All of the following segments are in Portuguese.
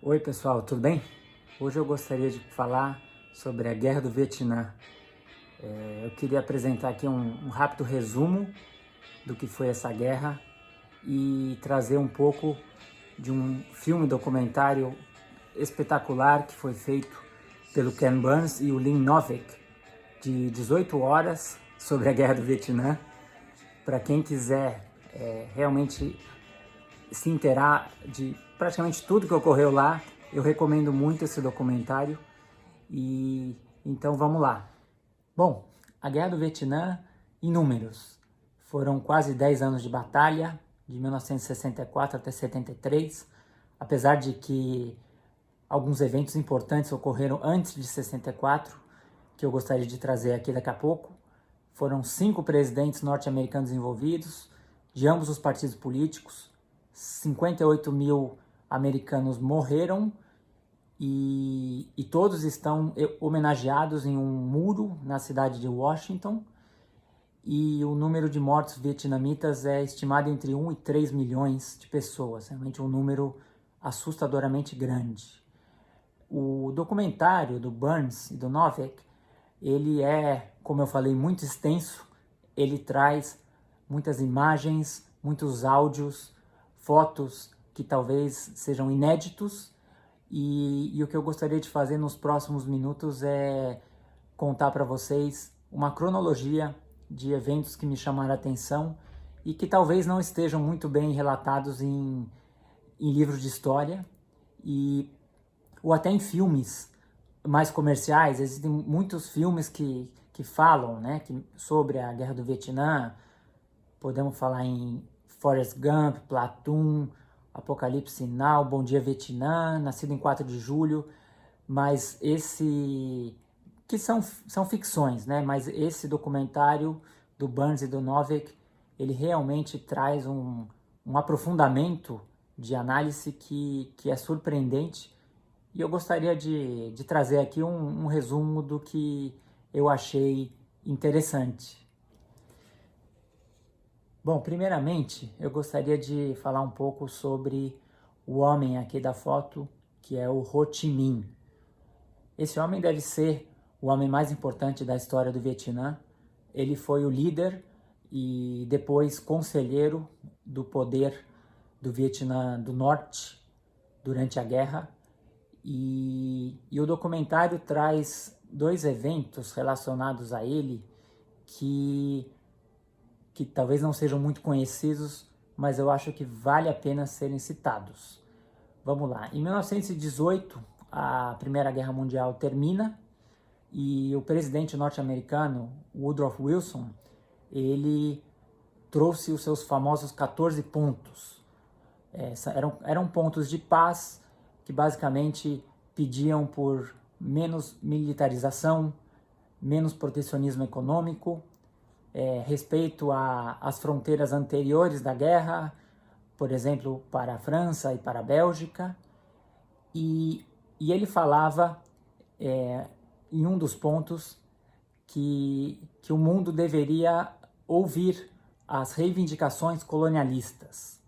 Oi pessoal, tudo bem? Hoje eu gostaria de falar sobre a Guerra do Vietnã. Eu queria apresentar aqui um rápido resumo do que foi essa guerra e trazer um pouco de um filme documentário espetacular que foi feito pelo Ken Burns e o Lynn Novick, de 18 horas sobre a Guerra do Vietnã. Para quem quiser realmente se inteirar de praticamente tudo que ocorreu lá, eu recomendo muito esse documentário. E então vamos lá. Bom, a Guerra do Vietnã, em números, foram quase 10 anos de batalha, de 1964 até 73, apesar de que alguns eventos importantes ocorreram antes de 64, que eu gostaria de trazer aqui daqui a pouco. Foram 5 presidentes norte-americanos envolvidos, de ambos os partidos políticos. 58 mil americanos morreram e todos estão homenageados em um muro na cidade de Washington. E o número de mortos vietnamitas é estimado entre 1 e 3 milhões de pessoas, realmente um número assustadoramente grande. O documentário do Burns e do Novick, ele é, como eu falei, muito extenso. Ele traz muitas imagens, muitos áudios, fotos que talvez sejam inéditos, e o que eu gostaria de fazer nos próximos minutos é contar para vocês uma cronologia de eventos que me chamaram a atenção e que talvez não estejam muito bem relatados em livros de história ou até em filmes mais comerciais. Existem muitos filmes que falam, né, sobre a Guerra do Vietnã. Podemos falar em Forrest Gump, Platoon, Apocalipse Now, Bom Dia Vietnã, Nascido em 4 de Julho, mas que são ficções, né? Mas esse documentário do Burns e do Novick, ele realmente traz um aprofundamento de análise que é surpreendente, e eu gostaria de trazer aqui um resumo do que eu achei interessante. Bom, primeiramente, eu gostaria de falar um pouco sobre o homem aqui da foto, que é o Ho Chi Minh. Esse homem deve ser o homem mais importante da história do Vietnã. Ele foi o líder e depois conselheiro do poder do Vietnã do Norte durante a guerra. E o documentário traz 2 eventos relacionados a ele que talvez não sejam muito conhecidos, mas eu acho que vale a pena serem citados. Vamos lá. Em 1918, a Primeira Guerra Mundial termina e o presidente norte-americano, Woodrow Wilson, ele trouxe os seus famosos 14 pontos. Eram pontos de paz que basicamente pediam por menos militarização, menos protecionismo econômico, respeito às fronteiras anteriores da guerra, por exemplo, para a França e para a Bélgica. E ele falava, em um dos pontos, que o mundo deveria ouvir as reivindicações colonialistas,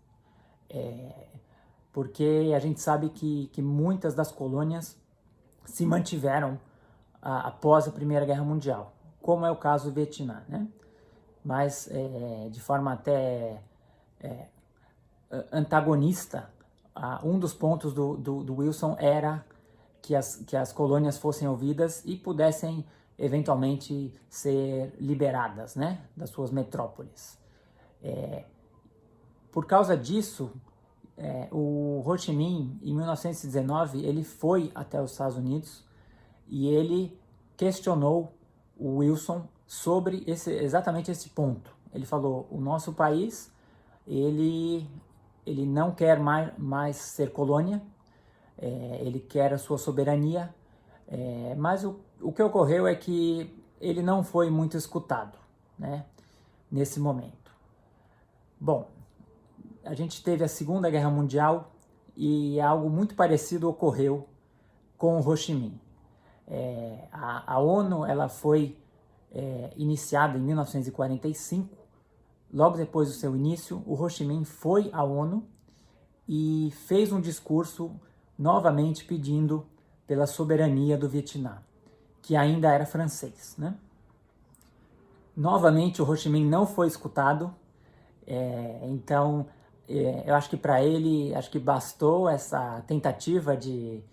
porque a gente sabe que muitas das colônias se mantiveram após a Primeira Guerra Mundial, como é o caso do Vietnã, né? Mas de forma até antagonista, um dos pontos do Wilson era que as colônias fossem ouvidas e pudessem eventualmente ser liberadas, né, das suas metrópoles. Por causa disso, o Ho Chi Minh, em 1919, ele foi até os Estados Unidos e ele questionou o Wilson sobre exatamente esse ponto. Ele falou: o nosso país, ele não quer mais ser colônia, ele quer a sua soberania, mas o que ocorreu é que ele não foi muito escutado, né, nesse momento. Bom, a gente teve a Segunda Guerra Mundial e algo muito parecido ocorreu com o Ho Chi Minh. A ONU ela foi iniciada em 1945. Logo depois do seu início, o Ho Chi Minh foi à ONU e fez um discurso novamente pedindo pela soberania do Vietnã, que ainda era francês, né? Novamente o Ho Chi Minh não foi escutado, então eu acho que para ele, acho que bastou essa tentativa de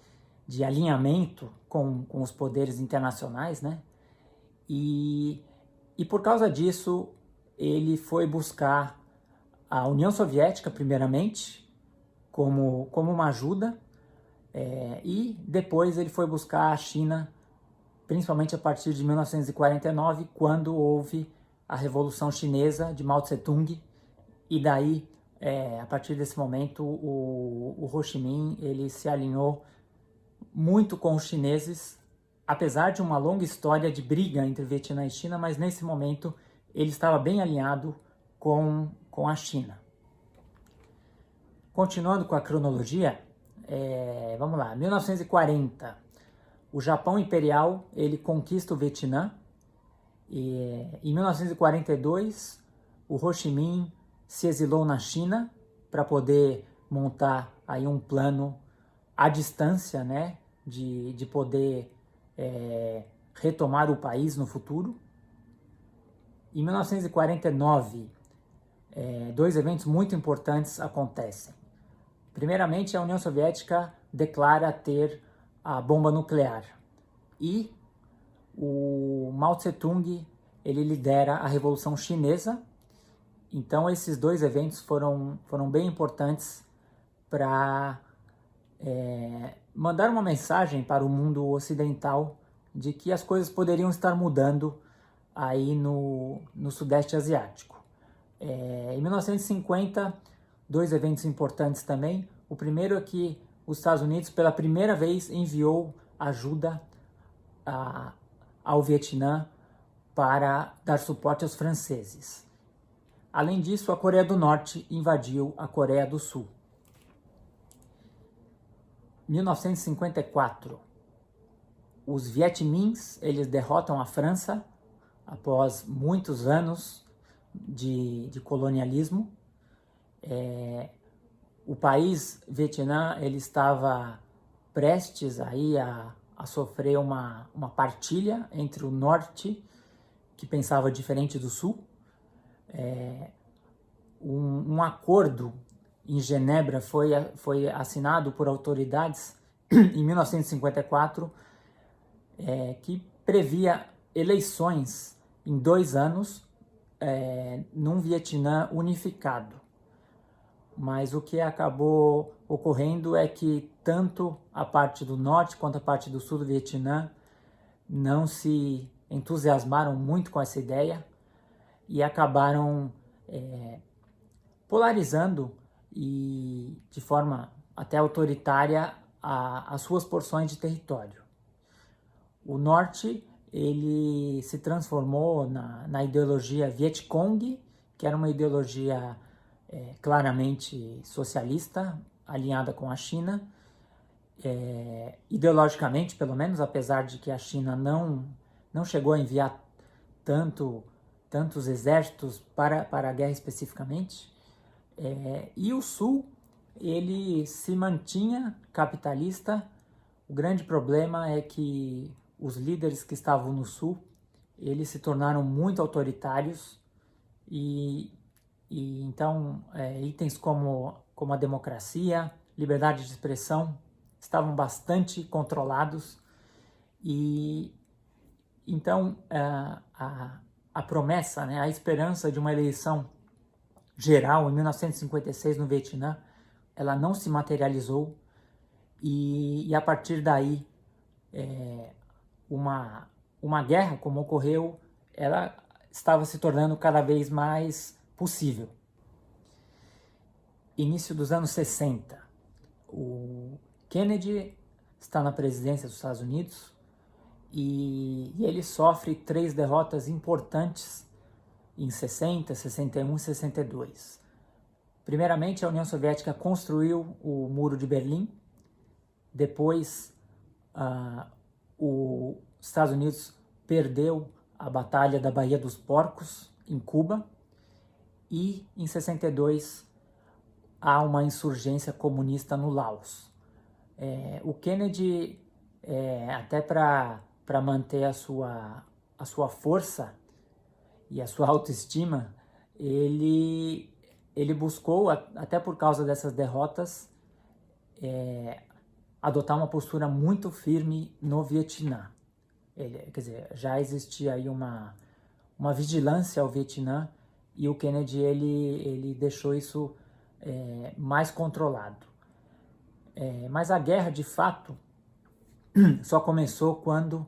alinhamento com os poderes internacionais, né? E por causa disso, ele foi buscar a União Soviética, primeiramente, como uma ajuda, e depois ele foi buscar a China, principalmente a partir de 1949, quando houve a Revolução Chinesa de Mao Tse-tung, e daí, a partir desse momento, o Ho Chi Minh ele se alinhou muito com os chineses, apesar de uma longa história de briga entre Vietnã e China, mas nesse momento ele estava bem alinhado com a China. Continuando com a cronologia, vamos lá, 1940, o Japão Imperial ele conquista o Vietnã, e em 1942 o Ho Chi Minh se exilou na China para poder montar aí um plano à distância, né, de poder retomar o país no futuro. Em 1949, dois eventos muito importantes acontecem. Primeiramente, a União Soviética declara ter a bomba nuclear e o Mao Tse-tung ele lidera a Revolução Chinesa. Então, esses dois eventos foram bem importantes para mandar uma mensagem para o mundo ocidental de que as coisas poderiam estar mudando aí no Sudeste Asiático. Em 1950, dois eventos importantes também. O primeiro é que os Estados Unidos, pela primeira vez, enviou ajuda ao Vietnã para dar suporte aos franceses. Além disso, a Coreia do Norte invadiu a Coreia do Sul. 1954, os Vietmins eles derrotam a França após muitos anos de colonialismo. O país Vietnã ele estava prestes aí a sofrer uma partilha entre o norte, que pensava diferente do sul. Um acordo em Genebra foi assinado por autoridades em 1954, que previa eleições em 2 anos num Vietnã unificado. Mas o que acabou ocorrendo é que tanto a parte do norte quanto a parte do sul do Vietnã não se entusiasmaram muito com essa ideia e acabaram polarizando e de forma até autoritária as suas porções de território. O norte ele se transformou na ideologia Vietcong, que era uma ideologia claramente socialista, alinhada com a China, ideologicamente pelo menos, apesar de que a China não chegou a enviar tantos exércitos para a guerra especificamente. E o Sul, ele se mantinha capitalista. O grande problema é que os líderes que estavam no Sul, eles se tornaram muito autoritários e então itens como a democracia, liberdade de expressão, estavam bastante controlados. E então a promessa, né, a esperança de uma eleição geral em 1956 no Vietnã, ela não se materializou e a partir daí uma guerra como ocorreu, ela estava se tornando cada vez mais possível. Início dos anos 60, o Kennedy está na presidência dos Estados Unidos e ele sofre 3 derrotas importantes em 60, 61 e 62. Primeiramente, a União Soviética construiu o Muro de Berlim. Depois, os Estados Unidos perdeu a Batalha da Baía dos Porcos, em Cuba. E, em 62, há uma insurgência comunista no Laos. O Kennedy, até para manter a sua força e a sua autoestima, ele buscou, até por causa dessas derrotas, adotar uma postura muito firme no Vietnã. Quer dizer, já existia aí uma vigilância ao Vietnã, e o Kennedy ele deixou isso mais controlado. Mas a guerra, de fato, só começou quando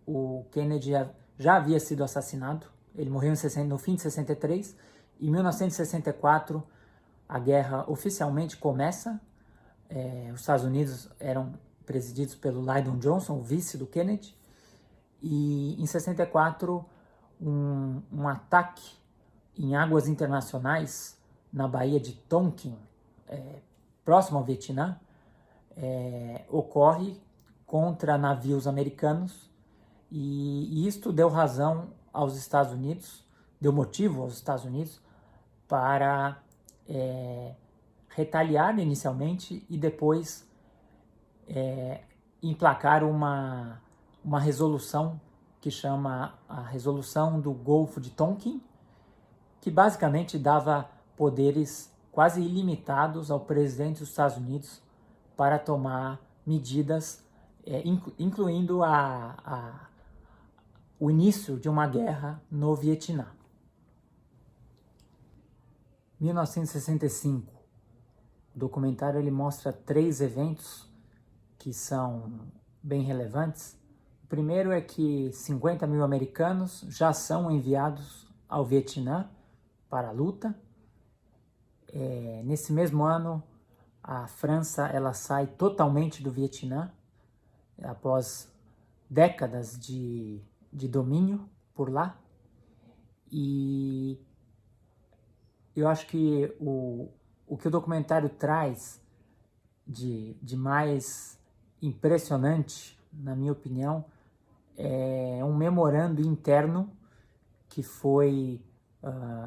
o Kennedy já havia sido assassinado. Ele morreu no fim de 63. Em 1964, a guerra oficialmente começa. Os Estados Unidos eram presididos pelo Lyndon Johnson, o vice do Kennedy. E em 64, um ataque em águas internacionais na Baía de Tonkin, próximo ao Vietnã, ocorre contra navios americanos, e isto deu razão aos Estados Unidos, deu motivo aos Estados Unidos para retaliar inicialmente e depois emplacar uma resolução que chama a Resolução do Golfo de Tonkin, que basicamente dava poderes quase ilimitados ao presidente dos Estados Unidos para tomar medidas, incluindo o início de uma guerra no Vietnã. 1965. O documentário ele mostra 3 eventos que são bem relevantes. O primeiro é que 50 mil americanos já são enviados ao Vietnã para a luta. Nesse mesmo ano, a França ela sai totalmente do Vietnã, após décadas de domínio por lá. E eu acho que o que o documentário traz de mais impressionante, na minha opinião, é um memorando interno que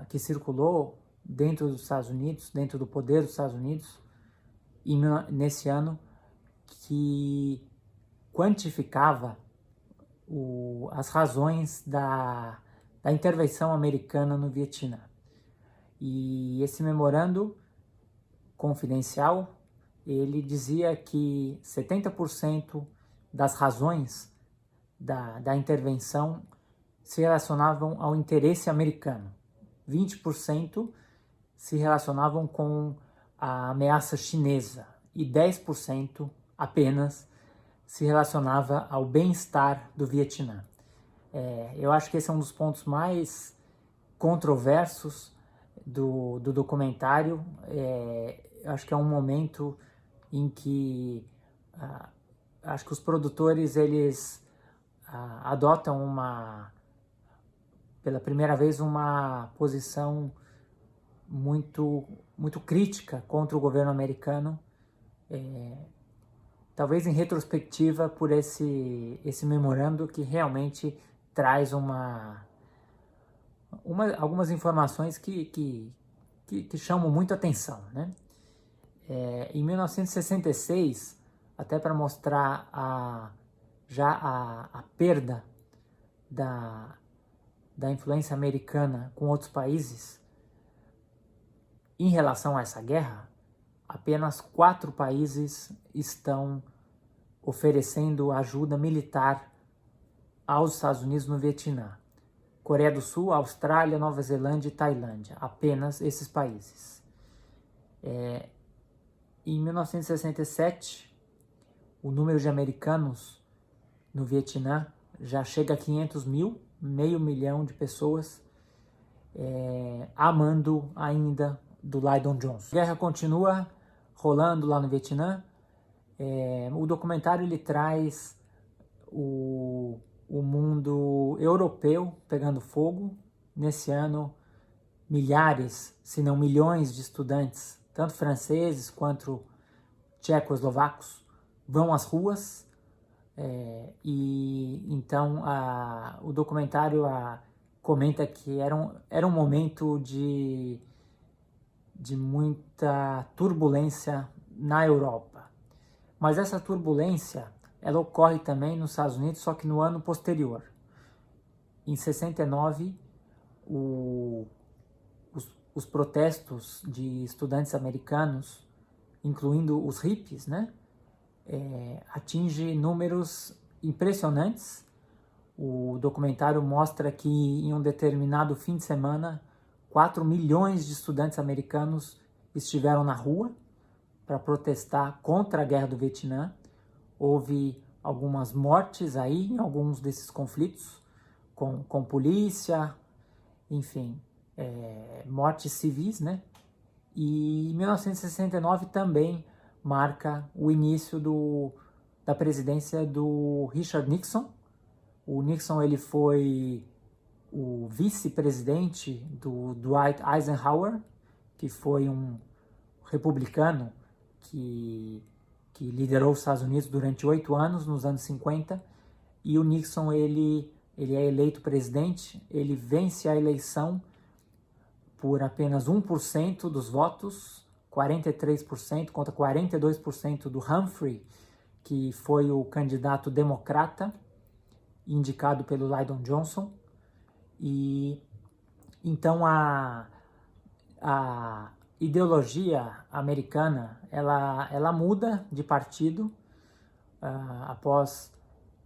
que circulou dentro dos Estados Unidos, dentro do poder dos Estados Unidos, nesse ano, que quantificava as razões da intervenção americana no Vietnã. E esse memorando confidencial, ele dizia que 70% das razões da intervenção se relacionavam ao interesse americano, 20% se relacionavam com a ameaça chinesa e 10% apenas se relacionava ao bem-estar do Vietnã. Eu acho que esse é um dos pontos mais controversos do documentário. Eu acho que é um momento em que acho que os produtores eles adotam pela primeira vez uma posição muito crítica contra o governo americano, talvez em retrospectiva por esse memorando que realmente traz algumas informações que chamam muito atenção, né? Em 1966, até para mostrar a perda da influência americana com outros países, em relação a essa guerra, apenas 4 países estão oferecendo ajuda militar aos Estados Unidos no Vietnã. Coreia do Sul, Austrália, Nova Zelândia e Tailândia. Apenas esses países. Em 1967, o número de americanos no Vietnã já chega a 500 mil, meio milhão de pessoas, a mando ainda do Lyndon Johnson. A guerra continua rolando lá no Vietnã. O documentário ele traz o mundo europeu pegando fogo. Nesse ano, milhares, se não milhões de estudantes, tanto franceses quanto tchecoslovacos, vão às ruas. E então o documentário comenta que era um momento de muita turbulência na Europa. Mas essa turbulência, ela ocorre também nos Estados Unidos, só que no ano posterior. Em 69, os protestos de estudantes americanos, incluindo os hippies, né, atinge números impressionantes. O documentário mostra que em um determinado fim de semana, 4 milhões de estudantes americanos estiveram na rua para protestar contra a guerra do Vietnã. Houve algumas mortes aí em alguns desses conflitos, com polícia, enfim, mortes civis, né? E 1969 também marca o início da presidência do Richard Nixon. O Nixon ele foi o vice-presidente do Dwight Eisenhower, que foi um republicano que liderou os Estados Unidos durante 8 anos, nos anos 50, e o Nixon ele é eleito presidente, ele vence a eleição por apenas 1% dos votos, 43% contra 42% do Humphrey, que foi o candidato democrata, indicado pelo Lyndon Johnson. E então a ideologia americana ela muda de partido após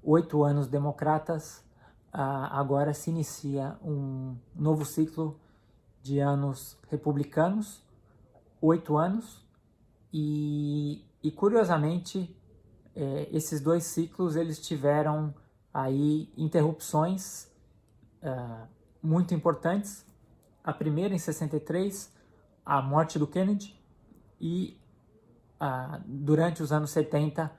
8 anos democratas. Agora se inicia um novo ciclo de anos republicanos, 8 anos, e curiosamente esses dois ciclos eles tiveram aí interrupções muito importantes. A primeira em 63, a morte do Kennedy, e durante os anos 70,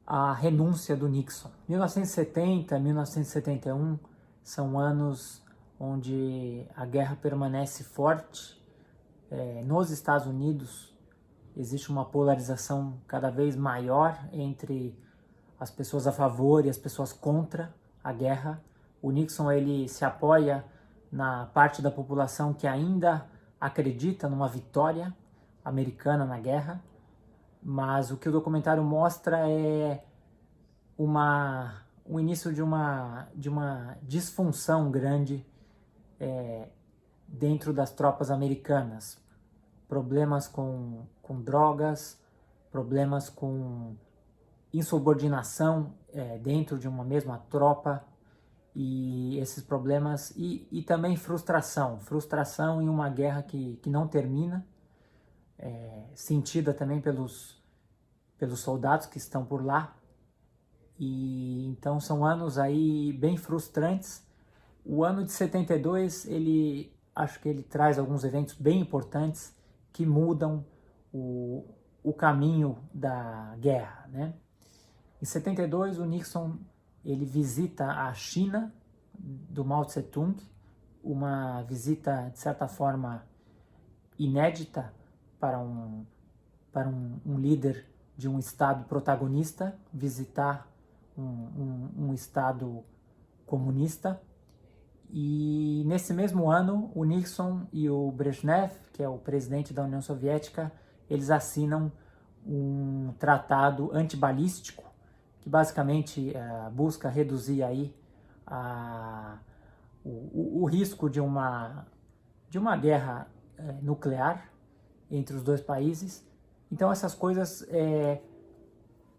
a renúncia do Nixon. 1970, 1971 são anos onde a guerra permanece forte. Nos Estados Unidos existe uma polarização cada vez maior entre as pessoas a favor e as pessoas contra a guerra. O Nixon ele se apoia na parte da população que ainda acredita numa vitória americana na guerra, mas o que o documentário mostra é o início de uma disfunção grande dentro das tropas americanas. Problemas com drogas, problemas com insubordinação dentro de uma mesma tropa, e esses problemas, e também frustração em uma guerra que não termina, sentida também pelos soldados que estão por lá. E então são anos aí bem frustrantes. O ano de 72, acho que ele traz alguns eventos bem importantes que mudam o caminho da guerra, né? Em 72, o Nixon ele visita a China do Mao Tse-tung, uma visita de certa forma inédita para um líder de um estado protagonista visitar um estado comunista. E nesse mesmo ano, o Nixon e o Brezhnev, que é o presidente da União Soviética, eles assinam um tratado antibalístico que basicamente busca reduzir aí o risco de uma guerra nuclear entre os dois países. Então essas coisas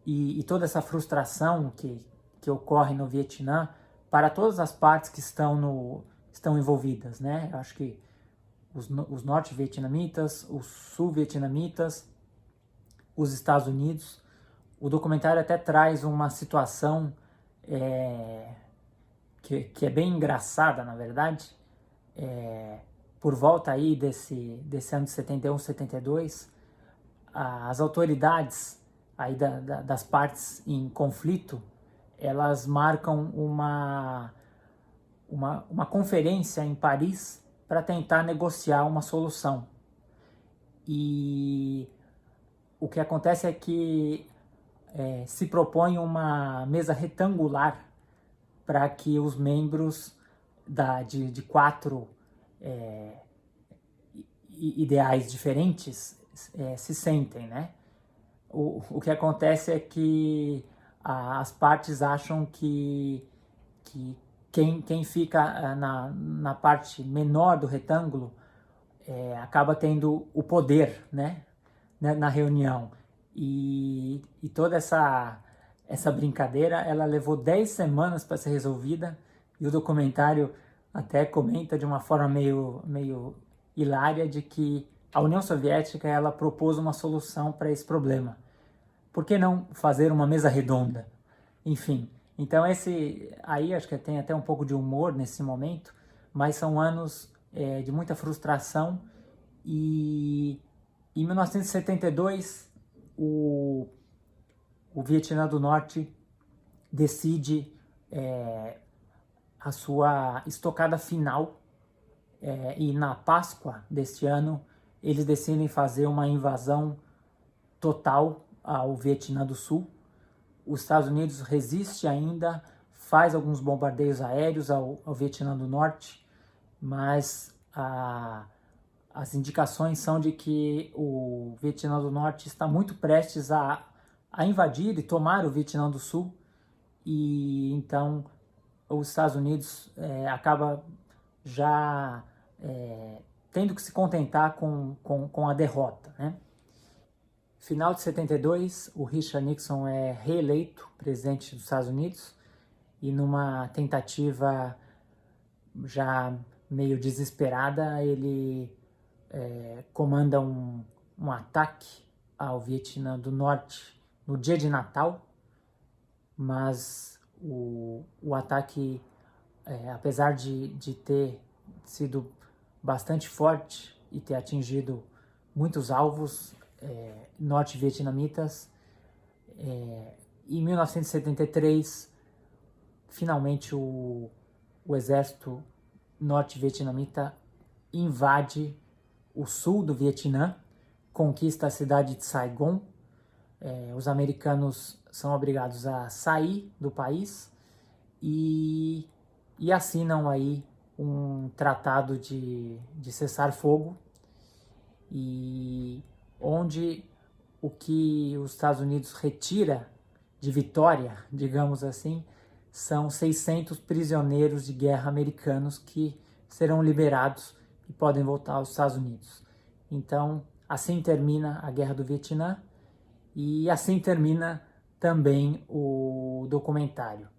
e toda essa frustração que ocorre no Vietnã para todas as partes que estão envolvidas, né? Eu acho que os norte-vietnamitas, os sul-vietnamitas, os Estados Unidos. O documentário até traz uma situação que é bem engraçada, na verdade. Por volta aí desse ano de 71, 72, as autoridades aí das partes em conflito, elas marcam uma conferência em Paris para tentar negociar uma solução. E o que acontece é que se propõe uma mesa retangular para que os membros de 4 ideais diferentes se sentem, né? o que acontece é que as partes acham que quem fica na parte menor do retângulo acaba tendo o poder, né, na reunião. E toda essa brincadeira, ela levou 10 semanas para ser resolvida, e o documentário até comenta de uma forma meio hilária de que a União Soviética ela propôs uma solução para esse problema. Por que não fazer uma mesa redonda? Enfim, então esse aí acho que tem até um pouco de humor nesse momento, mas são anos de muita frustração. E em 1972 o Vietnã do Norte decide a sua estocada final, e na Páscoa deste ano eles decidem fazer uma invasão total ao Vietnã do Sul. Os Estados Unidos resiste ainda, faz alguns bombardeios aéreos ao Vietnã do Norte, mas as indicações são de que o Vietnã do Norte está muito prestes a invadir e tomar o Vietnã do Sul, e então os Estados Unidos acaba já tendo que se contentar com a derrota, né? Final de 72, o Richard Nixon é reeleito presidente dos Estados Unidos, e numa tentativa já meio desesperada, ele comanda um ataque ao Vietnã do Norte no dia de Natal, mas o ataque, apesar de ter sido bastante forte e ter atingido muitos alvos norte-vietnamitas, em 1973, finalmente o exército norte-vietnamita invade o sul do Vietnã, conquista a cidade de Saigon. Os americanos são obrigados a sair do país e assinam aí um tratado de cessar-fogo, e onde o que os Estados Unidos retira de vitória, digamos assim, são 600 prisioneiros de guerra americanos que serão liberados e podem voltar aos Estados Unidos. Então, assim termina a Guerra do Vietnã, e assim termina também o documentário.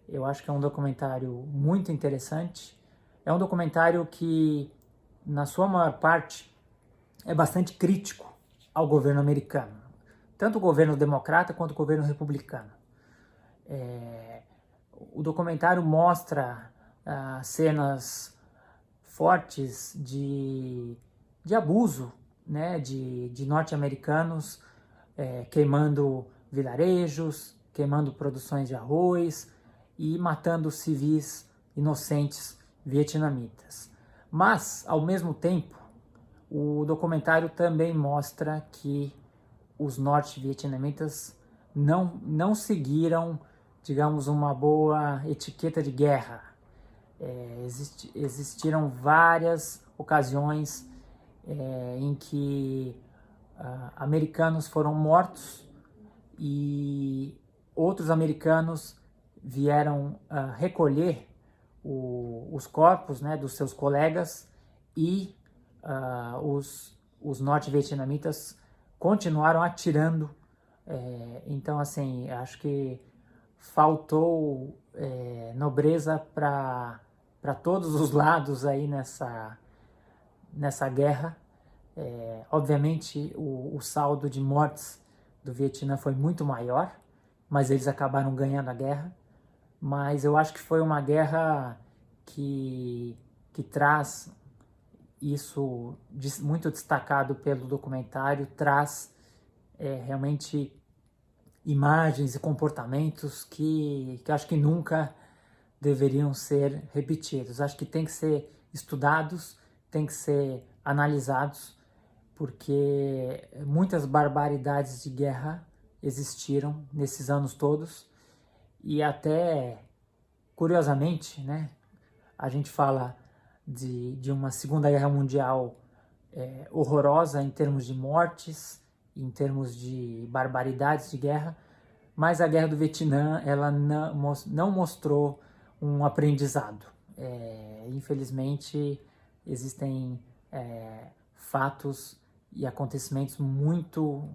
Eu acho que é um documentário muito interessante. É um documentário que, na sua maior parte, é bastante crítico ao governo americano, tanto o governo democrata quanto o governo republicano. O documentário mostra cenas fortes de abuso, né, de norte-americanos queimando vilarejos, queimando produções de arroz e matando civis inocentes vietnamitas. Mas, ao mesmo tempo, o documentário também mostra que os norte-vietnamitas não seguiram, digamos, uma boa etiqueta de guerra. Existiram várias ocasiões em que americanos foram mortos e outros americanos vieram recolher os corpos, né, dos seus colegas, e os norte-vietnamitas continuaram atirando. Então, assim, acho que faltou nobreza para todos os lados aí nessa guerra. Obviamente, o saldo de mortes do Vietnã foi muito maior, mas eles acabaram ganhando a guerra. Mas eu acho que foi uma guerra que traz isso muito destacado pelo documentário, traz realmente imagens e comportamentos que eu acho que nunca deveriam ser repetidos. Acho que tem que ser estudados, tem que ser analisados, porque muitas barbaridades de guerra existiram nesses anos todos, e até, curiosamente, né, a gente fala de uma Segunda Guerra Mundial horrorosa em termos de mortes em termos de barbaridades de guerra, mas a Guerra do Vietnã ela não mostrou um aprendizado. Infelizmente, existem fatos e acontecimentos muito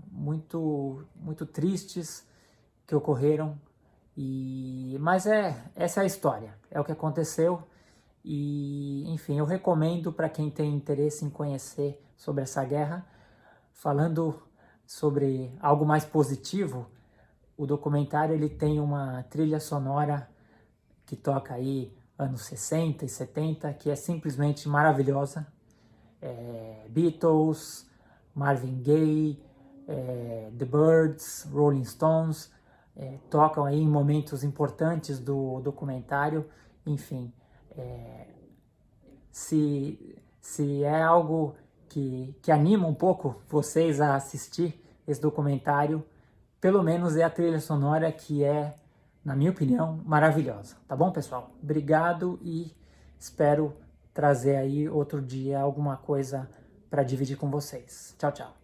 tristes que ocorreram, mas essa é a história, é o que aconteceu. E, enfim, eu recomendo para quem tem interesse em conhecer sobre essa guerra. Falando sobre algo mais positivo, o documentário ele tem uma trilha sonora que toca aí anos 60 e 70, que é simplesmente maravilhosa. Beatles, Marvin Gaye, The Byrds, Rolling Stones, tocam aí em momentos importantes do documentário. Enfim, se é algo que anima um pouco vocês a assistir esse documentário, pelo menos é a trilha sonora que é, na minha opinião, maravilhosa. Tá bom, pessoal? Obrigado e espero trazer aí outro dia alguma coisa para dividir com vocês. Tchau, tchau.